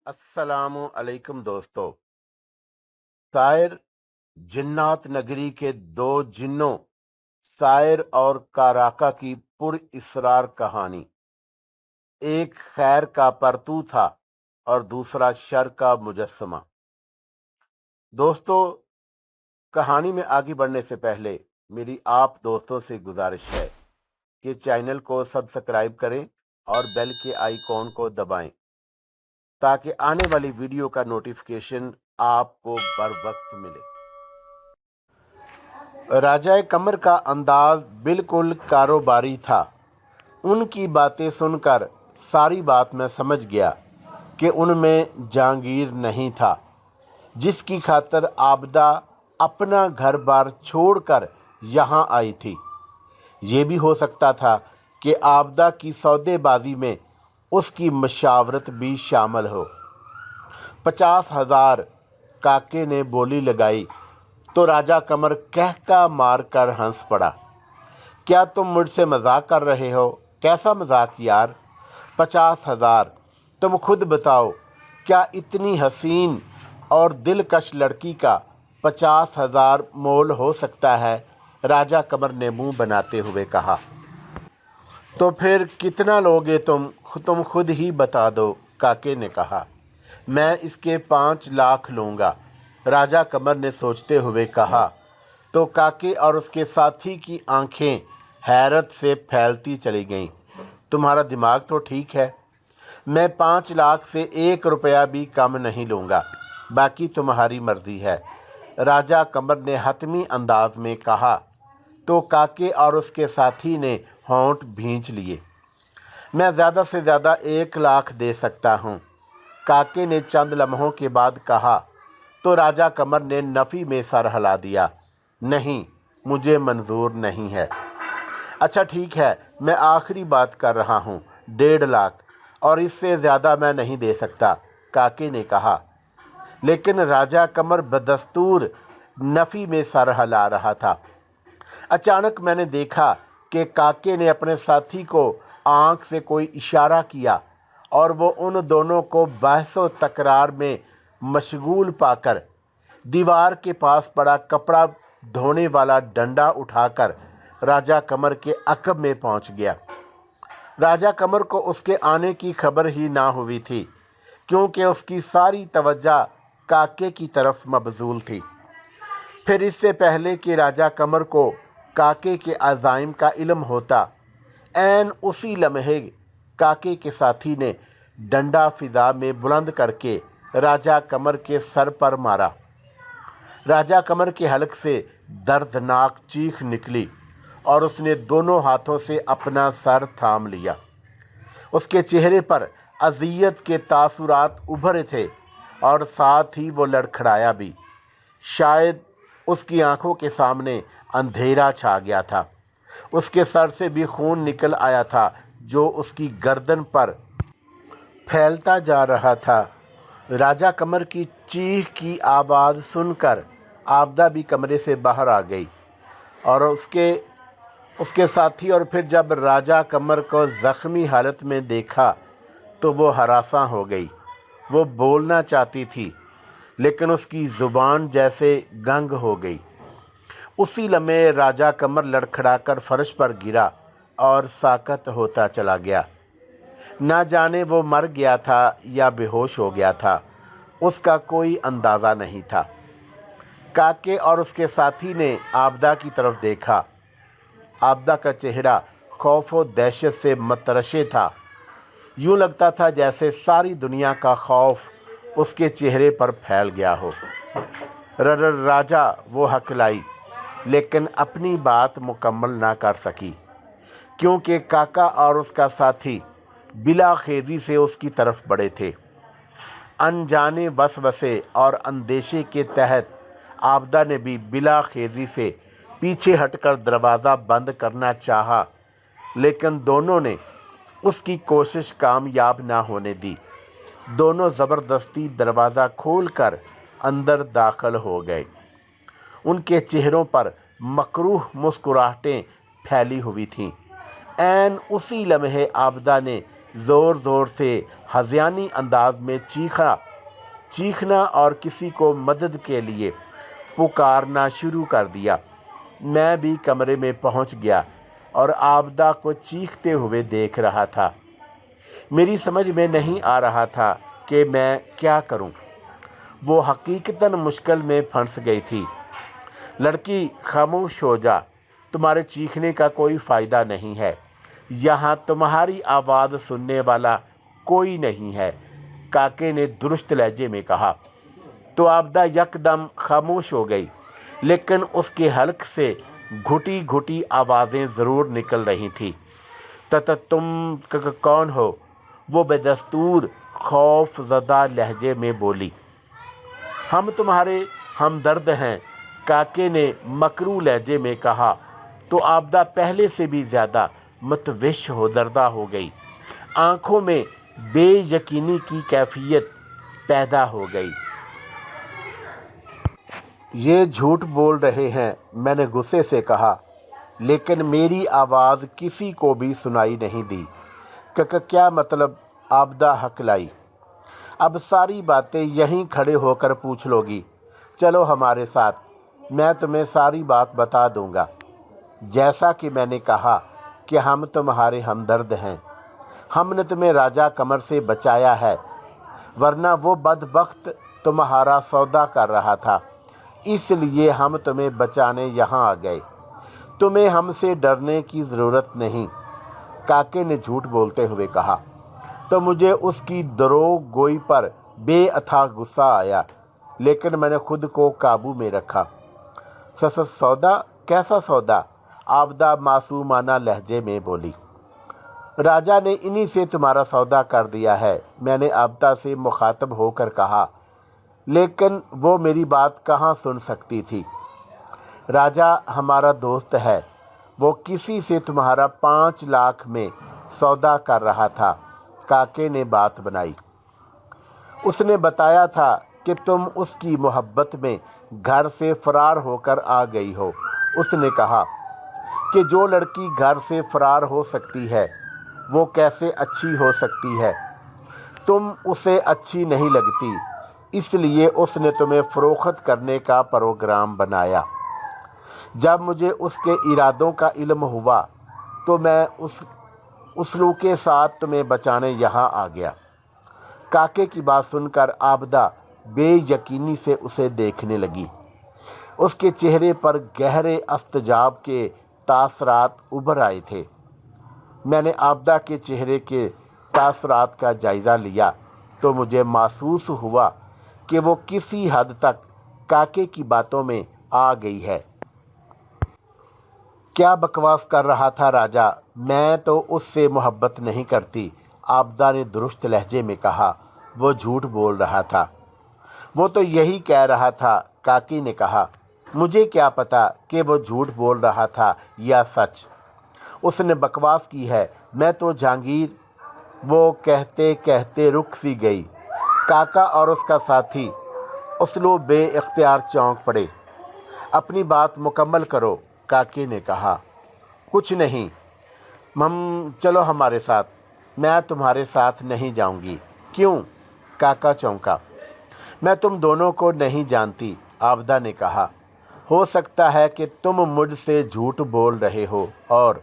अस्सलाम अलैकुम दोस्तों। शायर जिन्नात नगरी के दो जिन्नों शायर और काराका की पुर इसरार कहानी। एक खैर का परतू था और दूसरा शर का मुजस्समा। दोस्तों, कहानी में आगे बढ़ने से पहले मेरी आप दोस्तों से गुजारिश है कि चैनल को सब्सक्राइब करें और बेल के आइकॉन को दबाएं ताकि आने वाली वीडियो का नोटिफिकेशन आपको बर वक्त मिले। राजा कमर का अंदाज बिल्कुल कारोबारी था। उनकी बातें सुनकर सारी बात मैं समझ गया कि उनमें जहांगीर नहीं था, जिसकी खातर आबदा अपना घर बार छोड़कर यहाँ आई थी। ये भी हो सकता था कि आबदा की सौदेबाजी में उसकी मशावरत भी शामिल हो। 50,000 काके ने बोली लगाई तो राजा कमर कहका मार कर हंस पड़ा। क्या तुम मुझसे मजाक कर रहे हो? कैसा मजाक यार? 50,000? तुम खुद बताओ, क्या इतनी हसीन और दिलकश लड़की का 50,000 मोल हो सकता है? राजा कमर ने मुंह बनाते हुए कहा। तो फिर कितना लोगे तुम खुद ही बता दो, काके ने कहा। मैं इसके 5 लाख लूँगा, राजा कमर ने सोचते हुए कहा। तो काके और उसके साथी की आंखें हैरत से फैलती चली गईं। तुम्हारा दिमाग तो ठीक है, मैं 5 लाख से 1 रुपया भी कम नहीं लूँगा, बाकी तुम्हारी मर्जी है, राजा कमर ने हतमी अंदाज में कहा। तो काके और उसके साथी ने होंठ भींच लिए। मैं ज़्यादा से ज़्यादा 1 लाख दे सकता हूँ, काके ने चंद लम्हों के बाद कहा। तो राजा कमर ने नफ़ी में सर हिला दिया। नहीं, मुझे मंजूर नहीं है। अच्छा ठीक है, मैं आखिरी बात कर रहा हूँ, 1.5 लाख, और इससे ज़्यादा मैं नहीं दे सकता, काके ने कहा। लेकिन राजा कमर बदस्तूर नफ़ी में सर हिला रहा था। अचानक मैंने देखा कि काके ने अपने साथी को आंख से कोई इशारा किया और वो उन दोनों को बहसो तकरार में मशगूल पाकर दीवार के पास पड़ा कपड़ा धोने वाला डंडा उठाकर राजा कमर के अकब में पहुंच गया। राजा कमर को उसके आने की खबर ही ना हुई थी, क्योंकि उसकी सारी तवज्जो काके की तरफ मबजूल थी। फिर इससे पहले कि राजा कमर को काके के अज़ाइम का इल्म होता, ऐन उसी लम्हे काके के साथी ने डंडा फिजा में बुलंद करके राजा कमर के सर पर मारा। राजा कमर के हलक से दर्दनाक चीख निकली और उसने दोनों हाथों से अपना सर थाम लिया। उसके चेहरे पर अज़ियत के तासुरात उभरे थे और साथ ही वो लड़खड़ाया भी। शायद उसकी आंखों के सामने अंधेरा छा गया था। उसके सर से भी खून निकल आया था, जो उसकी गर्दन पर फैलता जा रहा था। राजा कमर की चीख की आवाज़ सुनकर आबदा भी कमरे से बाहर आ गई और उसके साथी। और फिर जब राजा कमर को ज़ख्मी हालत में देखा तो वो हरासा हो गई। वो बोलना चाहती थी, लेकिन उसकी ज़ुबान जैसे गंग हो गई। उसी लम्हे राजा कमर लड़खड़ाकर फर्श पर गिरा और साकत होता चला गया। ना जाने वो मर गया था या बेहोश हो गया था, उसका कोई अंदाज़ा नहीं था। काके और उसके साथी ने आबदा की तरफ देखा। आबदा का चेहरा खौफ और दहशत से मतरशे था। यूँ लगता था जैसे सारी दुनिया का खौफ उसके चेहरे पर फैल गया हो। राजा वो हकलाई, लेकिन अपनी बात मुकम्मल ना कर सकी, क्योंकि काका और उसका साथी बिला खेजी से उसकी तरफ बढ़े थे। अनजाने वसवसे और अंदेशे के तहत आबदा ने भी बिला खेजी से पीछे हटकर दरवाज़ा बंद करना चाहा, लेकिन दोनों ने उसकी कोशिश कामयाब ना होने दी। दोनों ज़बरदस्ती दरवाज़ा खोलकर अंदर दाखिल हो गए। उनके चेहरों पर मकरूह मुस्कुराहटें फैली हुई थीं। ऐन उसी लम्हे आबदा ने ज़ोर ज़ोर से हज़ियानी अंदाज में चीखना और किसी को मदद के लिए पुकारना शुरू कर दिया। मैं भी कमरे में पहुंच गया और आबदा को चीखते हुए देख रहा था। मेरी समझ में नहीं आ रहा था कि मैं क्या करूं। वो हकीकतन मुश्किल में फंस गई थी। लड़की, खामोश हो जा, तुम्हारे चीखने का कोई फ़ायदा नहीं है। यहाँ तुम्हारी आवाज़ सुनने वाला कोई नहीं है, काके ने दुरुस्त लहजे में कहा। तो आबदा यकदम खामोश हो गई, लेकिन उसके हल्क से घुटी घुटी आवाज़ें ज़रूर निकल रही थी। तुम कौन हो? वो बेदस्तूर खौफ ज़दा लहजे में बोली। हम तुम्हारे हमदर्द हैं, काके ने मकरू लहजे में कहा। तो आबदा पहले से भी ज़्यादा मतविश हो दर्दा हो गई। आंखों में बेयकीनी की कैफियत पैदा हो गई। ये झूठ बोल रहे हैं, मैंने गुस्से से कहा, लेकिन मेरी आवाज़ किसी को भी सुनाई नहीं दी। क्या मतलब? आबदा हकलाई। अब सारी बातें यहीं खड़े होकर पूछ लोगी। चलो हमारे साथ, मैं तुम्हें सारी बात बता दूंगा। जैसा कि मैंने कहा कि हम तुम्हारे हमदर्द हैं। हमने तुम्हें राजा कमर से बचाया है, वरना वो बदबख्त तुम्हारा सौदा कर रहा था, इसलिए हम तुम्हें बचाने यहाँ आ गए। तुम्हें हमसे डरने की ज़रूरत नहीं, काके ने झूठ बोलते हुए कहा। तो मुझे उसकी दरोग गोई पर बेअथा गुस्सा आया, लेकिन मैंने खुद को काबू में रखा। सौदा? कैसा सौदा? आबदा मासूमाना लहजे में बोली। राजा ने इन्हीं से तुम्हारा सौदा कर दिया है, मैंने आबदा से मुखातब होकर कहा, लेकिन वो मेरी बात कहाँ सुन सकती थी। राजा हमारा दोस्त है, वो किसी से तुम्हारा 5 लाख में सौदा कर रहा था, काके ने बात बनाई। उसने बताया था कि तुम उसकी मोहब्बत में घर से फरार होकर आ गई हो। उसने कहा कि जो लड़की घर से फरार हो सकती है वो कैसे अच्छी हो सकती है। तुम उसे अच्छी नहीं लगती, इसलिए उसने तुम्हें फ़रोख्त करने का प्रोग्राम बनाया। जब मुझे उसके इरादों का इल्म हुआ तो मैं उसलू के साथ तुम्हें बचाने यहाँ आ गया। काके की बात सुनकर आबदा बेयकीनी से उसे देखने लगी। उसके चेहरे पर गहरे अस्तजाब के तासरात उभर आए थे। मैंने आबदा के चेहरे के तासरात का जायज़ा लिया तो मुझे महसूस हुआ कि वो किसी हद तक काके की बातों में आ गई है। क्या बकवास कर रहा था राजा, मैं तो उससे मोहब्बत नहीं करती, आबदा ने दुरुस्त लहजे में कहा। वो झूठ बोल रहा था। वो तो यही कह रहा था, काकी ने कहा। मुझे क्या पता कि वो झूठ बोल रहा था या सच। उसने बकवास की है, मैं तो जहांगीर। वो कहते कहते रुक सी गई। काका और उसका साथी उसलो बे-इख्तियार चौंक पड़े। अपनी बात मुकम्मल करो, काके ने कहा। कुछ नहीं, चलो हमारे साथ। मैं तुम्हारे साथ नहीं जाऊंगी। क्यों? काका चौंका। मैं तुम दोनों को नहीं जानती, आबदा ने कहा। हो सकता है कि तुम मुझसे झूठ बोल रहे हो। और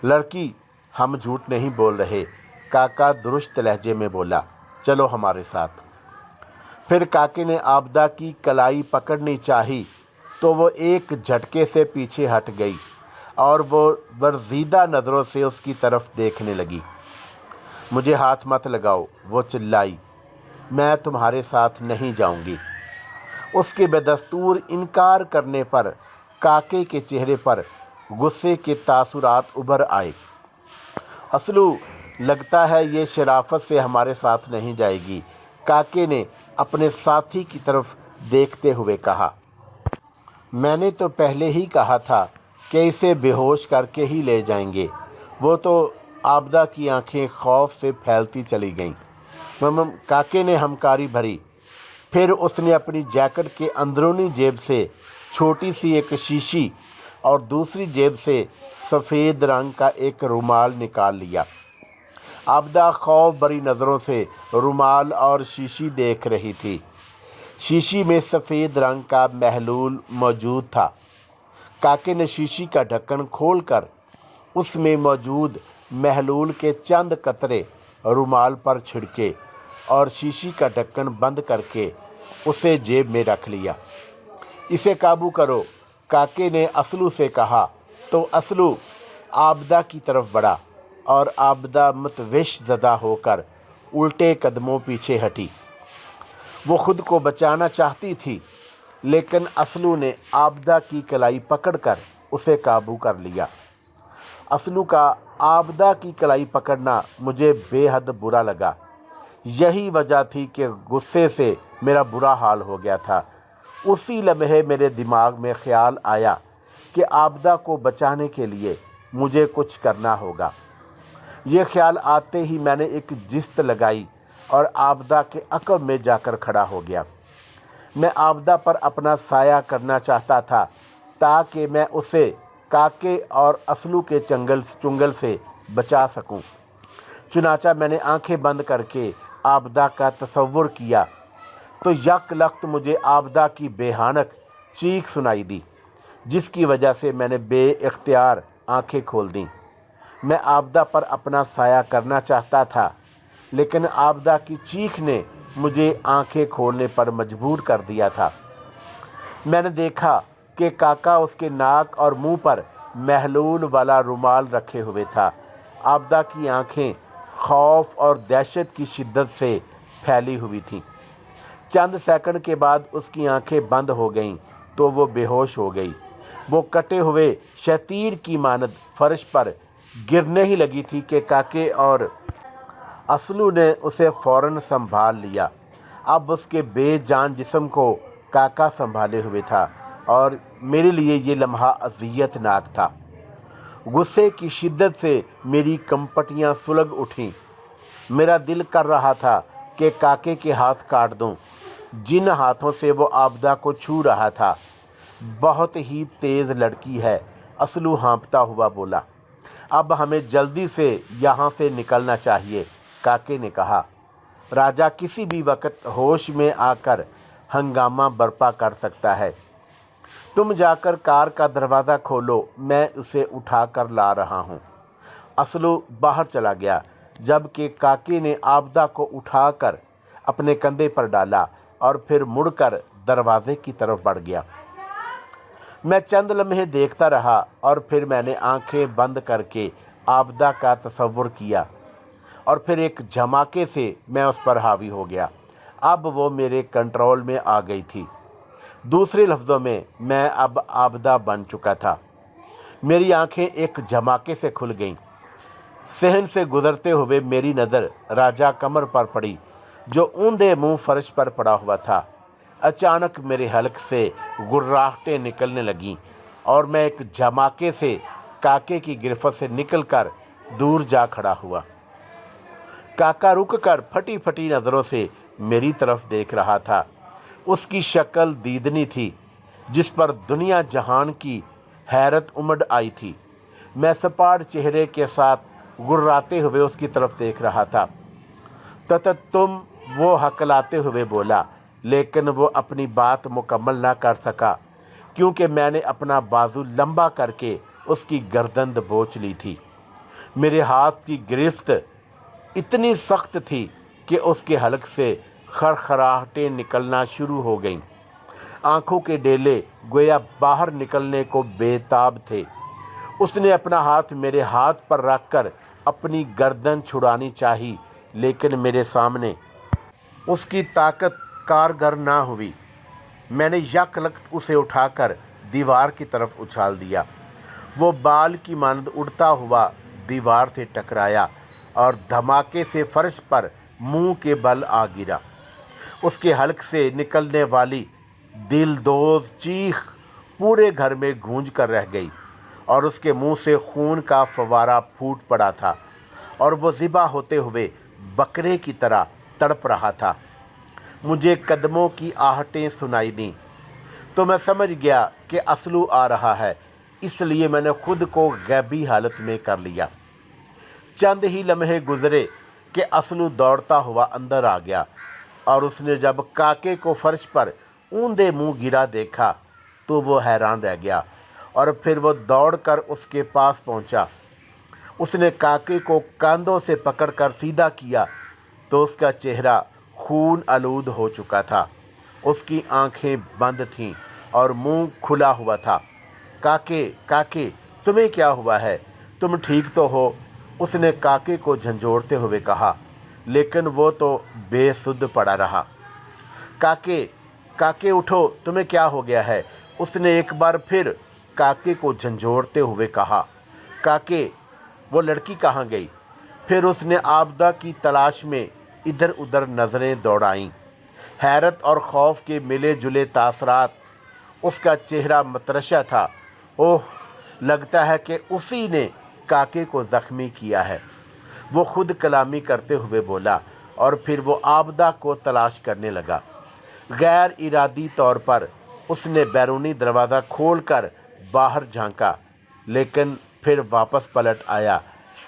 लड़की, हम झूठ नहीं बोल रहे, काका दुरुस्त लहजे में बोला। चलो हमारे साथ। फिर काके ने आबदा की कलाई पकड़नी चाही तो वो एक झटके से पीछे हट गई और वो वर्जीदा नज़रों से उसकी तरफ देखने लगी। मुझे हाथ मत लगाओ, वो चिल्लाई। मैं तुम्हारे साथ नहीं जाऊंगी। उसके बेदस्तूर इनकार करने पर काके के चेहरे पर गुस्से के तासुरात उभर आए। असलू, लगता है ये शराफत से हमारे साथ नहीं जाएगी, काके ने अपने साथी की तरफ देखते हुए कहा। मैंने तो पहले ही कहा था कि इसे बेहोश करके ही ले जाएंगे। वो तो आबदा की आंखें खौफ से फैलती चली गईं। काके ने हमकारी भरी। फिर उसने अपनी जैकेट के अंदरूनी जेब से छोटी सी एक शीशी और दूसरी जेब से सफ़ेद रंग का एक रुमाल निकाल लिया। आबदा खौफ भरी नज़रों से रुमाल और शीशी देख रही थी। शीशी में सफ़ेद रंग का महलूल मौजूद था। काके ने शीशी का ढक्कन खोलकर उसमें मौजूद महलूल के चंद कतरे रुमाल पर छिड़के और शीशी का ढक्कन बंद करके उसे जेब में रख लिया। इसे काबू करो, काके ने असलू से कहा तो असलू आबदा की तरफ बढ़ा और आबदा मतवेश ज़दा होकर उल्टे कदमों पीछे हटी। वो खुद को बचाना चाहती थी, लेकिन असलू ने आबदा की कलाई पकड़कर उसे काबू कर लिया। असलू का आबदा की कलाई पकड़ना मुझे बेहद बुरा लगा। यही वजह थी कि गुस्से से मेरा बुरा हाल हो गया था। उसी लम्हे मेरे दिमाग में ख्याल आया कि आबदा को बचाने के लिए मुझे कुछ करना होगा। ये ख्याल आते ही मैंने एक जिस्त लगाई और आबदा के अकब में जाकर खड़ा हो गया। मैं आबदा पर अपना साया करना चाहता था ताकि मैं उसे काके और असलू के चुंगल से बचा सकूं। चुनाचा मैंने आंखें बंद करके आबदा का तसव्वुर किया तो यकलख्त मुझे आबदा की बेहानक चीख सुनाई दी, जिसकी वजह से मैंने बेइख्तियार आंखें खोल दी। मैं आबदा पर अपना साया करना चाहता था, लेकिन आबदा की चीख ने मुझे आंखें खोलने पर मजबूर कर दिया था। मैंने देखा कि काका उसके नाक और मुंह पर महलूल वाला रुमाल रखे हुए था। आबदा की आंखें खौफ और दहशत की शिद्दत से फैली हुई थीं। चंद सेकंड के बाद उसकी आंखें बंद हो गईं तो वो बेहोश हो गई। वो कटे हुए शतीर की मानद फर्श पर गिरने ही लगी थी कि काके और असलू ने उसे फ़ौरन संभाल लिया। अब उसके बेजान जिस्म को काका संभाले हुए था और मेरे लिए ये लम्हा अज़ियतनाक था। गुस्से की शिद्दत से मेरी कंपटियां सुलग उठीं। मेरा दिल कर रहा था कि काके के हाथ काट दूं, जिन हाथों से वो आबदा को छू रहा था। बहुत ही तेज़ लड़की है, असलू हाँफता हुआ बोला। अब हमें जल्दी से यहाँ से निकलना चाहिए, काके ने कहा। राजा किसी भी वक्त होश में आकर हंगामा बर्पा कर सकता है। तुम जाकर कार का दरवाज़ा खोलो, मैं उसे उठा कर ला रहा हूँ। असलू बाहर चला गया, जबकि काके ने आबदा को उठाकर अपने कंधे पर डाला और फिर मुड़कर दरवाजे की तरफ बढ़ गया। मैं चंद लम्हे देखता रहा और फिर मैंने आंखें बंद करके आबदा का तसव्वुर किया और फिर एक झमाके से मैं उस पर हावी हो गया। अब वो मेरे कंट्रोल में आ गई थी। दूसरे लफ्ज़ों में मैं अब आबदा बन चुका था। मेरी आंखें एक झमाके से खुल गईं। सहन से गुजरते हुए मेरी नज़र राजा कमर पर पड़ी, जो ऊंधे मुंह फर्श पर पड़ा हुआ था। अचानक मेरे हलक से गुर्राहटें निकलने लगीं और मैं एक झमाके से काके की गिरफ्त से निकलकर दूर जा खड़ा हुआ। काका रुककर फटी फटी नज़रों से मेरी तरफ देख रहा था। उसकी शक्ल दीदनी थी, जिस पर दुनिया जहान की हैरत उमड़ आई थी। मैं सपाट चेहरे के साथ गुर्राते हुए उसकी तरफ देख रहा था। तुम, वो हकलाते हुए बोला, लेकिन वो अपनी बात मुकम्मल ना कर सका क्योंकि मैंने अपना बाजू लंबा करके उसकी गर्दन दबोच ली थी। मेरे हाथ की गिरफ्त इतनी सख्त थी कि उसके हलक से खरखराहटें निकलना शुरू हो गईं। आंखों के डेले गोया बाहर निकलने को बेताब थे। उसने अपना हाथ मेरे हाथ पर रखकर अपनी गर्दन छुड़ानी चाही, लेकिन मेरे सामने उसकी ताकत कारगर ना हुई। मैंने यकलख्त उसे उठाकर दीवार की तरफ उछाल दिया। वो बाल की मानद उड़ता हुआ दीवार से टकराया और धमाके से फर्श पर मुंह के बल आ गिरा। उसके हलक से निकलने वाली दिलदोज चीख पूरे घर में गूंज कर रह गई और उसके मुंह से खून का फवारा फूट पड़ा था और वो ज़िबा होते हुए बकरे की तरह तड़प रहा था। मुझे कदमों की आहटें सुनाई दीं तो मैं समझ गया कि असलू आ रहा है, इसलिए मैंने खुद को गैबी हालत में कर लिया। चंद ही लम्हे गुजरे कि असलू दौड़ता हुआ अंदर आ गया और उसने जब काके को फर्श पर ऊंधे मुंह गिरा देखा तो वो हैरान रह गया और फिर वो दौड़कर उसके पास पहुंचा। उसने काके को कंधों से पकड़कर सीधा किया तो उसका चेहरा खून आलूद हो चुका था। उसकी आंखें बंद थीं और मुंह खुला हुआ था। काके, काके, तुम्हें क्या हुआ है? तुम ठीक तो हो? उसने काके को झंझोड़ते हुए कहा, लेकिन वो तो बेसुध पड़ा रहा। काके, काके उठो, तुम्हें क्या हो गया है? उसने एक बार फिर काके को झंझोड़ते हुए कहा। काके, वो लड़की कहाँ गई? फिर उसने आबदा की तलाश में इधर उधर नज़रें दौड़ाईं। हैरत और खौफ के मिले जुले तासरात उसका चेहरा मतरशा था। ओह, लगता है कि उसी ने काके को ज़ख्मी किया है, वो खुद कलामी करते हुए बोला और फिर वो आबदा को तलाश करने लगा। गैर इरादी तौर पर उसने बैरूनी दरवाज़ा खोलकर बाहर झांका, लेकिन फिर वापस पलट आया।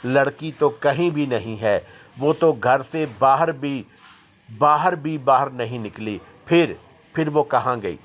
लड़की तो कहीं भी नहीं है, वो तो घर से बाहर भी बाहर नहीं निकली। फिर वो कहाँ गई?